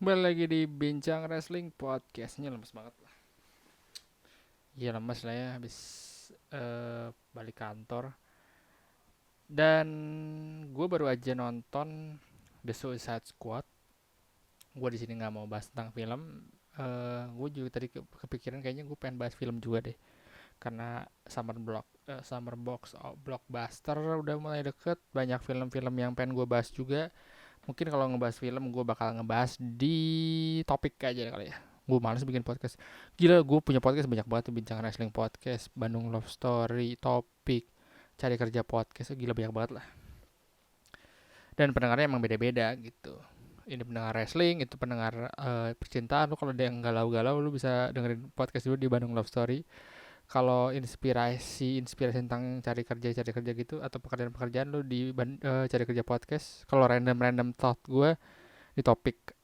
Kembali lagi di Bincang Wrestling Podcastnya lemes banget lah. Iya lemes lah ya habis balik kantor. Dan gue baru aja nonton The Suicide Squad. Gue di sini nggak mau bahas tentang film. Gue juga tadi kepikiran kayaknya gue pengen bahas film juga deh. Karena Summer Box Blockbuster udah mulai deket. Banyak film-film yang pengen gue bahas juga. Mungkin kalau ngebahas film gue bakal ngebahas di topik aja kali ya. Gue males bikin podcast. Gila, gue punya podcast banyak banget tuh, Bincang Wrestling Podcast, Bandung Love Story, Topik, Cari Kerja Podcast. Gila banyak banget lah. Dan pendengarnya emang beda-beda gitu. Ini pendengar wrestling, itu pendengar percintaan. Lu kalau ada yang galau-galau lu bisa dengerin podcast dulu di Bandung Love Story. Kalau inspirasi tentang cari kerja gitu atau pekerjaan-pekerjaan lu di Cari Kerja Podcast. Kalau random thought gue di topik.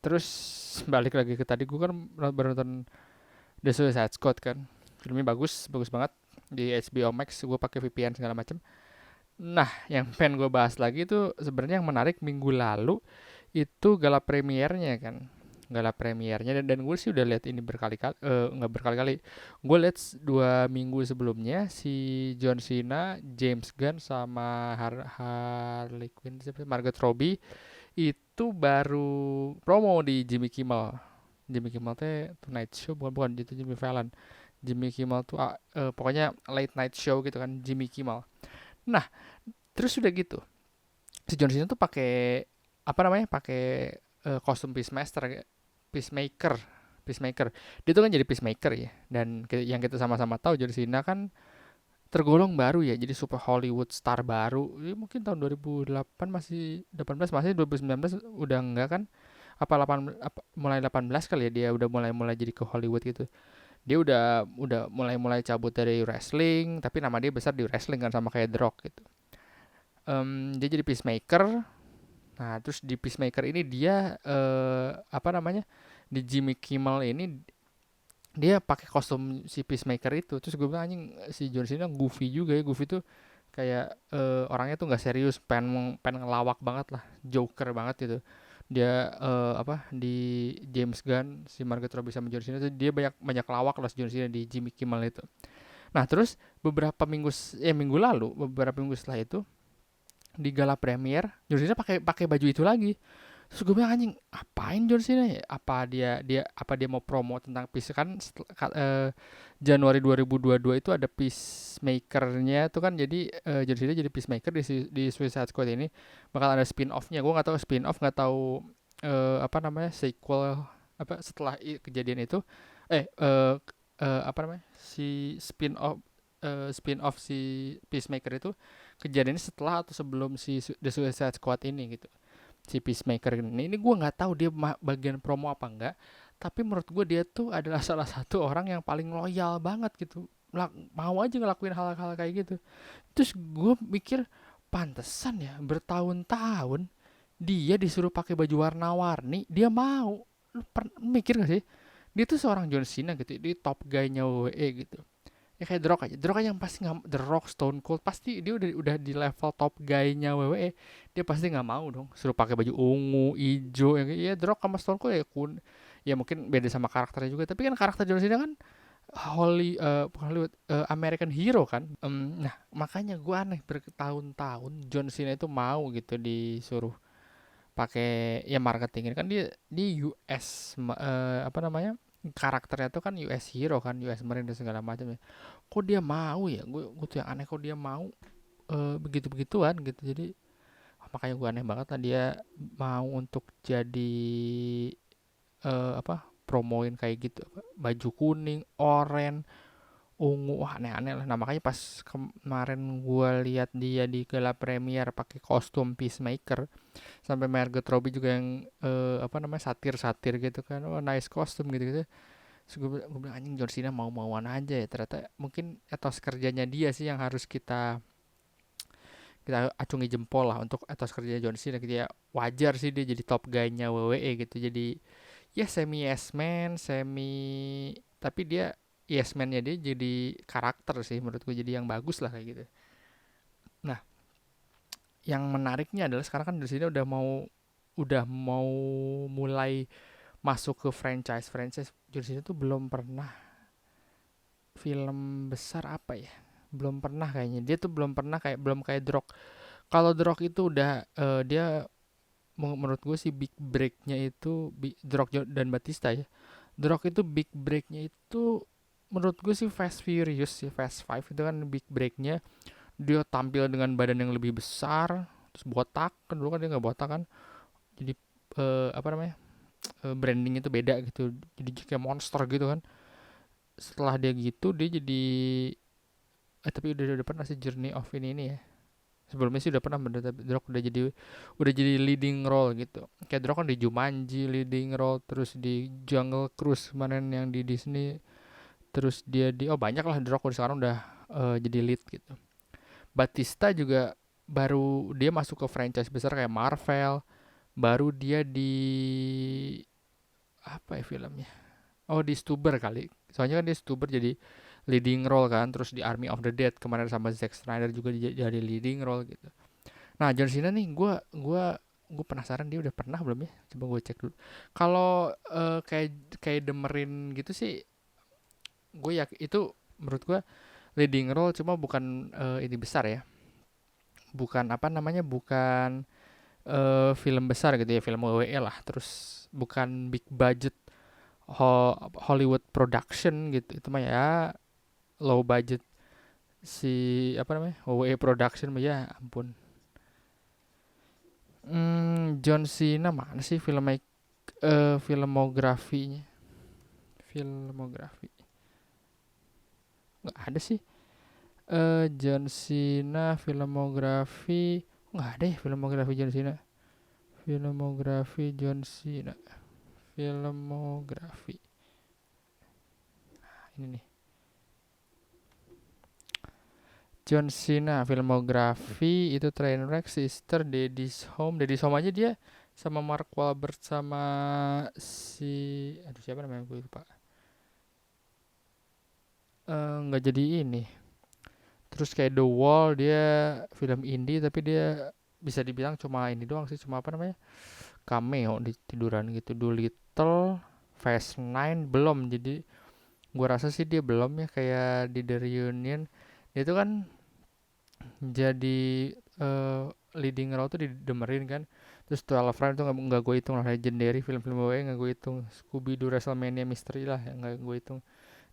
Terus balik lagi ke tadi, gue kan baru nonton The Suicide Squad kan. Filmnya bagus, bagus banget di HBO Max. Gue pakai VPN segala macam. Nah, yang pengen gue bahas lagi itu sebenarnya yang menarik minggu lalu itu gala premiernya kan. Gala premiernya dan gue sih udah lihat ini berkali-kali, nggak berkali-kali. Gue lihat 2 minggu sebelumnya si John Cena, James Gunn sama Harley Quinn, Margot Robbie itu baru promo di Jimmy Kimmel. Jimmy Kimmel teh Tonight Show, bukan itu Jimmy Fallon. Jimmy Kimmel tuh pokoknya late night show gitu kan, Jimmy Kimmel. Nah, terus udah gitu. Si John Cena tuh pakai apa namanya? Pakai kostum Peacemaker. Peacemaker. Dia tuh kan jadi Peacemaker ya. Dan yang kita sama-sama tahu John Cena kan tergolong baru ya, jadi super Hollywood star baru. Ya, mungkin tahun 2008 masih 18 masih 2019 udah enggak kan? Mulai 18 kali ya dia udah mulai jadi ke Hollywood gitu. Dia udah mulai cabut dari wrestling, tapi nama dia besar di wrestling kan sama kayak The Rock gitu. Dia jadi Peacemaker. Nah, terus di Peacemaker ini dia apa namanya? Di Jimmy Kimmel ini dia pakai kostum si Peacemaker itu. Terus gue bilang anjing, si John Cena goofy juga ya. Goofy tuh kayak orangnya tuh nggak serius, pengen ngelawak banget lah, joker banget gitu. Dia apa di James Gunn, si Margot Robbie sama John Cena tuh dia banyak banyak lawak lah si John Cena di Jimmy Kimmel itu. Nah terus minggu lalu, beberapa minggu setelah itu di gala premier John Cena pakai pakai baju itu lagi. Terus gue bilang anjing, apain John Cena ya? Apa dia mau promo tentang Peace kan Januari 2022 itu ada Peacemaker-nya tuh kan, jadi John Cena jadi Peacemaker di Suicide Squad ini bakal ada spin-off-nya. Gue nggak tahu spin-off, nggak tahu apa namanya sequel apa setelah kejadian itu apa namanya si spin-off si Peacemaker itu kejadiannya setelah atau sebelum si The Suicide Squad ini gitu. Si Peacemaker ini gue nggak tahu dia bagian promo apa enggak, tapi menurut gue dia tuh adalah salah satu orang yang paling loyal banget gitu. Mau aja ngelakuin hal-hal kayak gitu. Terus gue mikir, pantesan ya bertahun-tahun dia disuruh pakai baju warna-warni dia mau. Mikir gak sih, dia tuh seorang John Cena gitu, dia top guy-nya WWE gitu. Ya kayak The Rock aja yang pasti nggak, The Rock, Stone Cold pasti dia udah di level top guy-nya WWE, dia pasti nggak mau dong suruh pakai baju ungu, hijau, yang ya The Rock sama Stone Cold ya ya mungkin beda sama karakternya juga, tapi kan karakter John Cena kan bukan Hollywood, American Hero kan. Nah makanya gue aneh bertahun-tahun John Cena itu mau gitu disuruh pakai ya marketing ini kan dia di US apa namanya karakternya tuh kan US Hero kan, US Marine dan segala macam ya. Kok dia mau ya, gue tuh yang aneh kok dia mau begitu begituan gitu. Jadi makanya gue aneh banget lah dia mau untuk jadi apa promoin kayak gitu, baju kuning, oranye, ungu, wah aneh-aneh lah. Nah makanya pas kemarin gue lihat dia di gala premier pakai kostum Peacemaker, sampai Margot Robbie juga yang apa namanya satir-satir gitu kan, oh nice kostum gitu-gitu. Terus gue bilang anjing, John Cena mau-mauan aja ya. Ternyata mungkin etos kerjanya dia sih yang harus kita kita acungi jempol lah untuk etos kerjanya John Cena gitu ya. Wajar sih dia jadi top guy-nya WWE gitu. Jadi ya semi yes man, semi, tapi dia yes man-nya dia jadi karakter sih menurut gue, jadi yang bagus lah kayak gitu. Nah, yang menariknya adalah sekarang kan John Cena udah mau udah mau mulai masuk ke franchise John Cena tuh belum pernah film besar apa ya, belum pernah kayaknya. Dia tuh belum pernah kayak, belum kayak The Rock. Kalau The Rock itu udah dia menurut gue sih big breaknya itu The Rock dan Batista ya. The Rock itu big breaknya itu menurut gue sih Fast Furious sih, Fast Five itu kan big breaknya. Dia tampil dengan badan yang lebih besar, terus botak kan, dulu kan dia nggak botak kan. Jadi apa namanya, brandingnya itu beda gitu, jadi kayak monster gitu kan. Setelah dia gitu dia jadi tapi udah pernah sih Journey of ini ya. Sebelumnya sih udah pernah bener, tapi The Rock udah jadi leading role gitu. Kayak The Rock kan di Jumanji leading role, terus di Jungle Cruise kemarin yang di Disney, terus dia di banyak lah The Rock sekarang udah jadi lead gitu. Batista juga baru dia masuk ke franchise besar kayak Marvel, baru dia di apa ya filmnya, di Stuber kali, soalnya kan dia Stuber jadi leading role kan. Terus di Army of the Dead kemarin sama Zack Snyder juga jadi leading role gitu. Nah John Cena nih, gue penasaran dia udah pernah belum ya, coba gue cek dulu. Kalau kayak demerin gitu sih, gue ya itu menurut gue leading role, cuma bukan ini besar ya, bukan apa namanya, bukan film besar gitu ya, film WWE lah, terus bukan big budget Hollywood production gitu. Itu mah ya low budget si apa namanya WWE production mah ya ampun. John Cena mana sih filmografinya, filmografi nggak ada sih. John Cena filmografi nggak ada ya, filmografi John Cena, filmografi John Cena, filmografi ini nih, John Cena filmografi itu Trainwreck, Sister, Daddy's Home aja dia sama Mark Wahlberg sama si aduh siapa namanya gue lupa, nggak jadi ini. Terus kayak The Wall dia film indie, tapi dia bisa dibilang cuma ini doang sih, cuma apa namanya, cameo di tiduran gitu. Doolittle, Fast Nine belum, jadi gua rasa sih dia belum ya. Kayak di The Reunion dia itu kan jadi eh, leading role tuh didemerin kan. Terus 12 Round itu nggak gue hitung lah, legendary film-film WWE nggak gue hitung. Scooby Doo WrestleMania Mystery lah yang nggak gue hitung.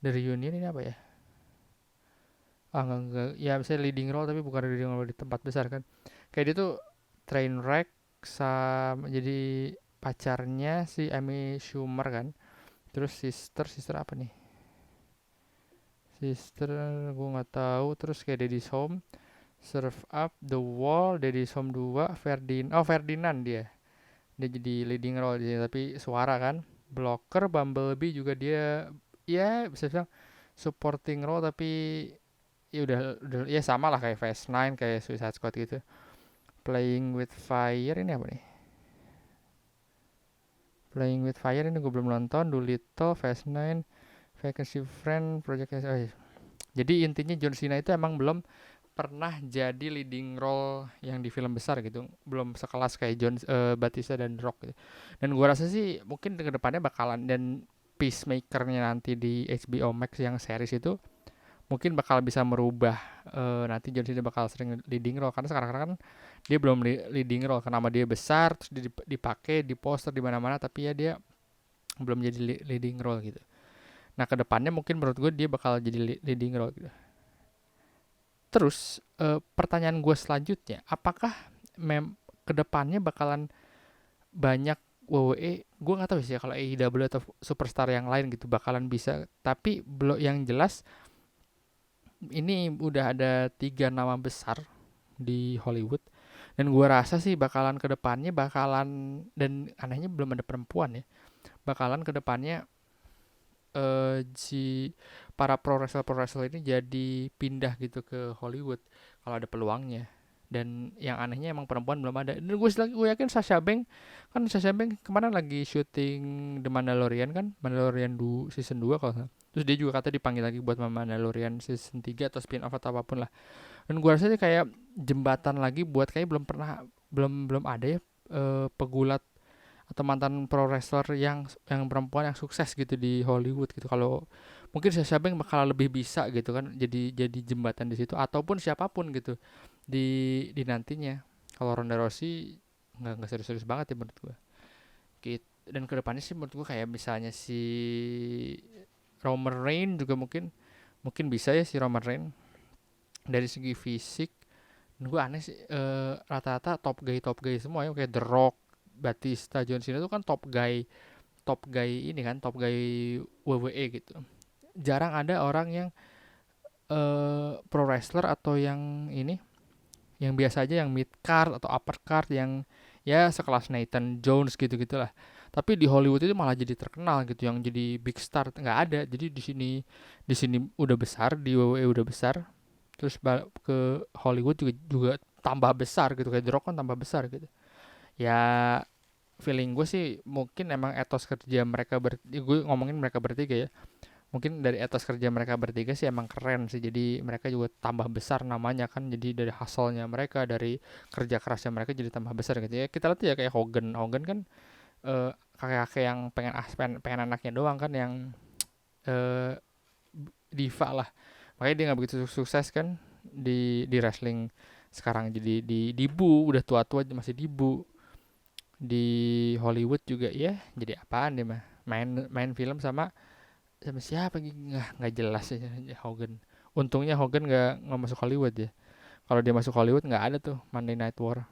The Reunion ini apa ya, nggak ya, misalnya leading role tapi bukan leading role di tempat besar kan. Kayak dia tuh Trainwreck sama jadi pacarnya si Amy Schumer kan. Terus sister apa nih, sister gue nggak tahu. Terus kayak Daddy's Home, Serve Up, The Wall, Daddy's Home 2, Ferdinand dia jadi leading role dia tapi suara kan. Blocker, Bumblebee juga dia ya bisa bilang supporting role, tapi ya udah ya sama lah kayak Fast Nine, kayak Suicide Squad gitu. Playing with Fire ini apa nih, Playing with Fire ini gue belum nonton. Doolittle, Fast Nine, Vacancy Friend, Project iya. Jadi intinya John Cena itu emang belum pernah jadi leading role yang di film besar gitu, belum sekelas kayak Batista dan The Rock gitu. Dan gue rasa sih mungkin ke depannya bakalan, dan Peacemaker-nya nanti di HBO Max yang series itu mungkin bakal bisa merubah, nanti John Cena bakal sering leading role, karena sekarang kan dia belum leading role karena nama dia besar, terus dipakai di poster di mana-mana, tapi ya dia belum jadi leading role gitu. Nah kedepannya mungkin menurut gue dia bakal jadi leading role gitu. Terus pertanyaan gue selanjutnya, apakah kedepannya bakalan banyak WWE, gue nggak tahu sih ya kalau AEW atau superstar yang lain gitu bakalan bisa, tapi belum yang jelas ini udah ada 3 nama besar di Hollywood, dan gue rasa sih bakalan kedepannya bakalan, dan anehnya belum ada perempuan ya, bakalan kedepannya si para pro wrestler ini jadi pindah gitu ke Hollywood kalau ada peluangnya. Dan yang anehnya emang perempuan belum ada. Dan gue yakin Sasha Banks kemarin lagi syuting The Mandalorian kan, Mandalorian season 2 kalau salah. Terus dia juga kata dipanggil lagi buat Mandalorian season 3 atau spin off atau apapun lah. Dan gue rasa kayak jembatan lagi buat, kayak belum ada ya pegulat atau mantan pro wrestler yang perempuan yang sukses gitu di Hollywood gitu. Kalau mungkin siapa yang bakal lebih bisa gitu kan, jadi jembatan di situ, ataupun siapapun gitu di nantinya. Kalau Ronda Rousey nggak serius-serius banget ya menurut gue gitu. Dan kedepannya sih menurut gue kayak misalnya si Roman Reigns juga mungkin bisa ya si Roman Reigns dari segi fisik. Dan gue aneh sih, rata-rata top guy semua ya, kayak The Rock, Batista, John Cena itu kan top guy ini kan, top guy WWE gitu. Jarang ada orang yang pro wrestler atau yang biasa aja, yang mid card atau upper card, yang ya sekelas Nathan Jones gitu gitulah. Tapi di Hollywood itu malah jadi terkenal gitu, yang jadi big star nggak ada. Jadi di sini udah besar, di WWE udah besar, terus ke Hollywood juga tambah besar gitu, kayak The Rock kan tambah besar gitu. Ya feeling gue sih mungkin emang etos kerja mereka gue ngomongin mereka bertiga ya, mungkin dari etos kerja mereka bertiga sih emang keren sih, jadi mereka juga tambah besar namanya kan, jadi dari hasilnya mereka, dari kerja kerasnya mereka jadi tambah besar gitu ya. Kita lihat ya kayak Hogan kan, kakek-kakek yang pengen anaknya doang kan, yang eh, diva lah, makanya dia nggak begitu sukses kan di wrestling sekarang. Jadi di dibu udah tua-tua masih dibu. Di Hollywood juga ya jadi apaan dia mah, main main film sama siapa gitu, nggak jelas ya Hogan. Untungnya Hogan nggak masuk Hollywood ya. Kalau dia masuk Hollywood nggak ada tuh Monday Night War.